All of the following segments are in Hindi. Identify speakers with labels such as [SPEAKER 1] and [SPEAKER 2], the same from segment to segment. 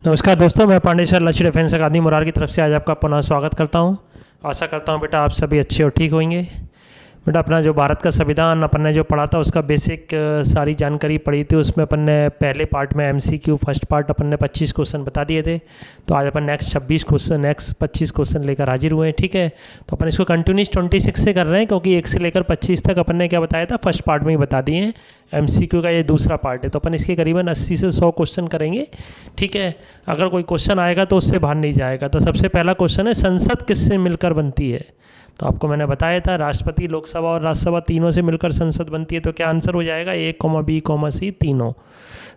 [SPEAKER 1] नमस्कार दोस्तों, मैं पांडे सर लक्ष्य डिफेंस अकादमी मुरार की तरफ से आज आपका पुनः स्वागत करता हूं। आशा करता हूं बेटा आप सभी अच्छे और ठीक होंगे। बेटा अपना जो भारत का संविधान अपन ने जो पढ़ा था उसका बेसिक सारी जानकारी पढ़ी थी। उसमें अपन ने पहले पार्ट में एमसीक्यू फर्स्ट पार्ट अपन ने 25 क्वेश्चन बता दिए थे। तो आज अपन नेक्स्ट 25 क्वेश्चन लेकर हाजिर हुए हैं। ठीक है, तो अपन इसको कंटिन्यूस 26 से कर रहे हैं क्योंकि 1 से लेकर 25 तक अपन ने क्या बताया था फर्स्ट पार्ट में ही बता दिए हैं। एमसीक्यू का ये दूसरा पार्ट है, तो अपन इसके करीबन 80 से 100 क्वेश्चन करेंगे। ठीक है, अगर कोई क्वेश्चन आएगा तो उससे बाहर नहीं जाएगा। तो सबसे पहला क्वेश्चन है, संसद किससे मिलकर बनती है? तो आपको मैंने बताया था राष्ट्रपति, लोकसभा और राज्यसभा तीनों से मिलकर संसद बनती है। तो क्या आंसर हो जाएगा? A, B, C तीनों।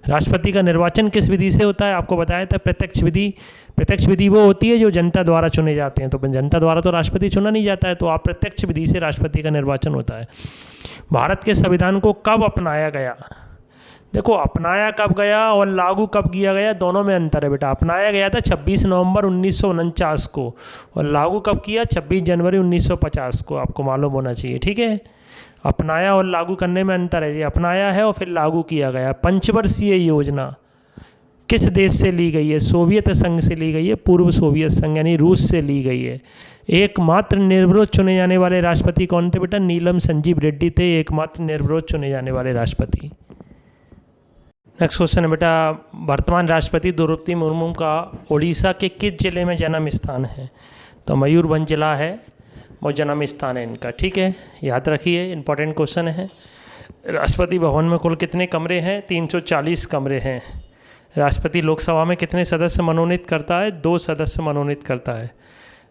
[SPEAKER 1] राष्ट्रपति का निर्वाचन किस विधि से होता है? आपको बताया था प्रत्यक्ष विधि। प्रत्यक्ष विधि वो होती है जो जनता द्वारा चुने जाते हैं। तो जनता द्वारा तो राष्ट्रपति चुना नहीं जाता है, तो आप प्रत्यक्ष विधि से राष्ट्रपति का निर्वाचन होता है। भारत के संविधान को कब अपनाया गया? देखो, अपनाया कब गया और लागू कब किया गया, दोनों में अंतर है बेटा। अपनाया गया था 26 नवंबर 1949 को और लागू कब किया? 26 जनवरी 1950 को। आपको मालूम होना चाहिए। ठीक है, अपनाया और लागू करने में अंतर है। ये अपनाया है और फिर लागू किया गया। पंचवर्षीय योजना किस देश से ली गई है? सोवियत संघ से ली गई है, पूर्व सोवियत संघ यानी रूस से ली गई है। एकमात्र निर्विरोध चुने जाने वाले राष्ट्रपति कौन थे बेटा? नीलम संजीव रेड्डी थे एकमात्र निर्विरोध चुने जाने वाले राष्ट्रपति। नेक्स्ट क्वेश्चन है बेटा, वर्तमान राष्ट्रपति द्रौपदी मुर्मू का उड़ीसा के किस जिले में जन्म स्थान है? तो मयूरभंज जिला है वो जन्म स्थान है इनका। ठीक है, याद रखिए, इंपॉर्टेंट क्वेश्चन है। राष्ट्रपति भवन में कुल कितने कमरे हैं? 340 कमरे हैं। राष्ट्रपति लोकसभा में कितने सदस्य मनोनीत करता है? 2 सदस्य मनोनीत करता है।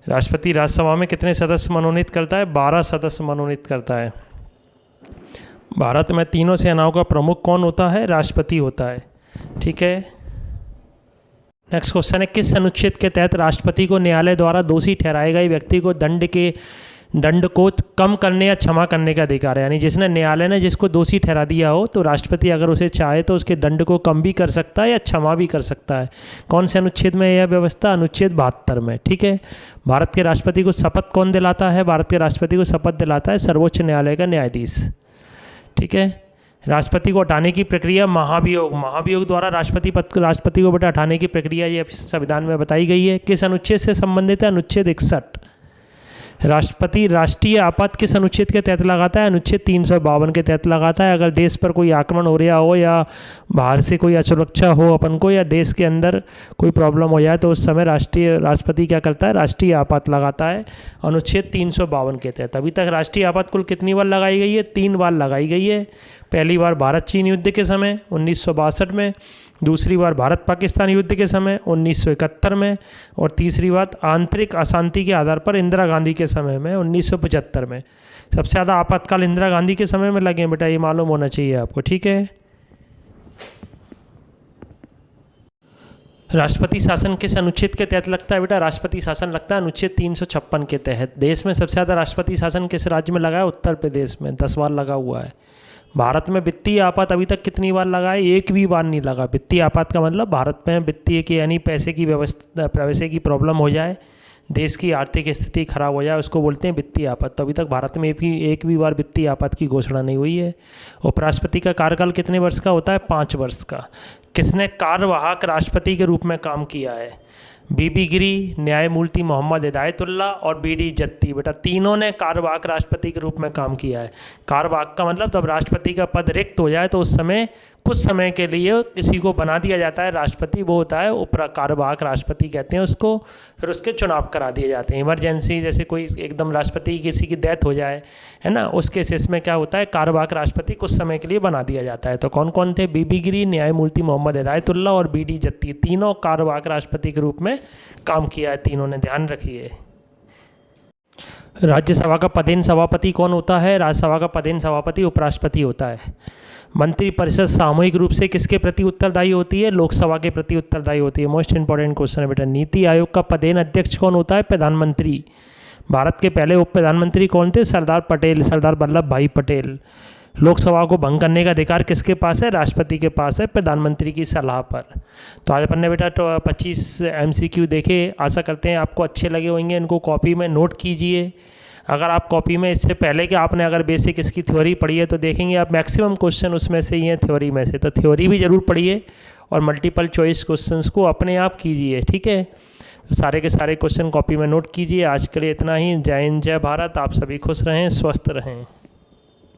[SPEAKER 1] राष्ट्रपति राज्यसभा में कितने सदस्य मनोनीत करता है? 12 सदस्य मनोनीत करता है। भारत में तीनों सेनाओं का प्रमुख कौन होता है? राष्ट्रपति होता है। ठीक है, नेक्स्ट क्वेश्चन है, किस अनुच्छेद के तहत राष्ट्रपति को न्यायालय द्वारा दोषी ठहराए गए व्यक्ति को दंड को कम करने या क्षमा करने का अधिकार है? यानी जिसने न्यायालय ने जिसको दोषी ठहरा दिया हो तो राष्ट्रपति अगर उसे चाहे तो उसके दंड को कम भी कर सकता है या क्षमा भी कर सकता है। कौन से अनुच्छेद में यह व्यवस्था? अनुच्छेद 72 में। ठीक है, भारत के राष्ट्रपति को शपथ कौन दिलाता है? भारत के राष्ट्रपति को शपथ दिलाता है सर्वोच्च न्यायालय का न्यायाधीश। ठीक है, राष्ट्रपति को हटाने की प्रक्रिया महाभियोग द्वारा राष्ट्रपति को बेटा हटाने की प्रक्रिया ये संविधान में बताई गई है। किस अनुच्छेद से संबंधित है? अनुच्छेद 61। राष्ट्रपति राष्ट्रीय आपात किस अनुच्छेद के तहत लगाता है? अनुच्छेद 352 के तहत लगाता है। अगर देश पर कोई आक्रमण हो रहा हो या बाहर से कोई असुरक्षा हो अपन को या देश के अंदर कोई प्रॉब्लम हो जाए तो उस समय राष्ट्रपति क्या करता है? राष्ट्रीय आपात लगाता है अनुच्छेद 352 के तहत। अभी तक राष्ट्रीय आपात कुल कितनी बार लगाई गई है? 3 बार लगाई गई है। पहली बार भारत चीन युद्ध के समय 1962 में, दूसरी बार भारत पाकिस्तान युद्ध के समय 1971 में और तीसरी बार आंतरिक अशांति के आधार पर इंदिरा गांधी के समय में 1975 में। सबसे ज़्यादा आपातकाल इंदिरा गांधी के समय में लगे बेटा, ये मालूम होना चाहिए आपको। ठीक है, राष्ट्रपति शासन किस अनुच्छेद के तहत लगता है बेटा? राष्ट्रपति शासन लगता है अनुच्छेद 356 के तहत। देश में सबसे ज़्यादा राष्ट्रपति शासन किस राज्य में लगा है? उत्तर प्रदेश में 10 बार लगा हुआ है। भारत में वित्तीय आपात अभी तक कितनी बार लगा है? 1 भी बार नहीं लगा। वित्तीय आपात का मतलब भारत में वित्तीय की यानी पैसे की प्रॉब्लम हो जाए, देश की आर्थिक स्थिति खराब हो जाए, उसको बोलते हैं वित्तीय आपात। तो अभी तक भारत में एक भी बार वित्तीय आपात की घोषणा नहीं हुई है। उपराष्ट्रपति का कार्यकाल कितने वर्ष का होता है? 5 वर्ष का। किसने कार्यवाहक राष्ट्रपति के रूप में काम किया है? बीबी गिरी, न्यायमूर्ति मोहम्मद हिदायतुल्लाह और बीडी जत्ती। बेटा तीनों ने कार्यवाहक राष्ट्रपति के रूप में काम किया है। कार्यवाहक का मतलब जब राष्ट्रपति का पद रिक्त हो जाए तो उस समय कुछ समय के लिए किसी को बना दिया जाता है राष्ट्रपति, वो होता है कार्यवाहक राष्ट्रपति कहते हैं उसको। फिर उसके चुनाव करा दिए जाते हैं। इमरजेंसी जैसे कोई एकदम राष्ट्रपति किसी की डेथ हो जाए है ना, उस केसेस में क्या होता है? कार्यवाहक राष्ट्रपति कुछ समय के लिए बना दिया जाता है। तो कौन कौन थे? बीबी गिरी, न्यायमूर्ति मोहम्मद हिदायतुल्लाह और बीडी जत्ती। तीनों कार्यवाहक राष्ट्रपति के रूप में काम किया है तीनों ने, ध्यान रखिए। राज्यसभा का पदेन सभापति कौन होता है? राज्यसभा का पदेन सभापति उपराष्ट्रपति होता है। मंत्रिपरिषद सामूहिक रूप से किसके प्रति उत्तरदायी होती है? लोकसभा के प्रति उत्तरदायी होती है। मोस्ट इंपॉर्टेंट क्वेश्चन है बेटा। नीति आयोग का पदेन अध्यक्ष कौन होता है? प्रधानमंत्री। भारत के पहले उप प्रधानमंत्री कौन थे? सरदार वल्लभ भाई पटेल। लोकसभा को भंग करने का अधिकार किसके पास है? राष्ट्रपति के पास है, प्रधानमंत्री की सलाह पर। तो आज अपन ने बेटा 25 MCQ देखे, आशा करते हैं आपको अच्छे लगे होंगे। इनको कॉपी में नोट कीजिए। अगर आप कॉपी में इससे पहले कि आपने अगर बेसिक इसकी थ्योरी पढ़ी है तो देखेंगे आप मैक्सिमम क्वेश्चन उसमें से ही हैं थ्योरी में से, तो थ्योरी भी ज़रूर पढ़िए और मल्टीपल चॉइस क्वेश्चंस को अपने आप कीजिए, ठीक है। तो सारे के सारे क्वेश्चन कॉपी में नोट कीजिए। आज के लिए इतना ही। जय हिंद, जय भारत। आप सभी खुश रहें, स्वस्थ रहें।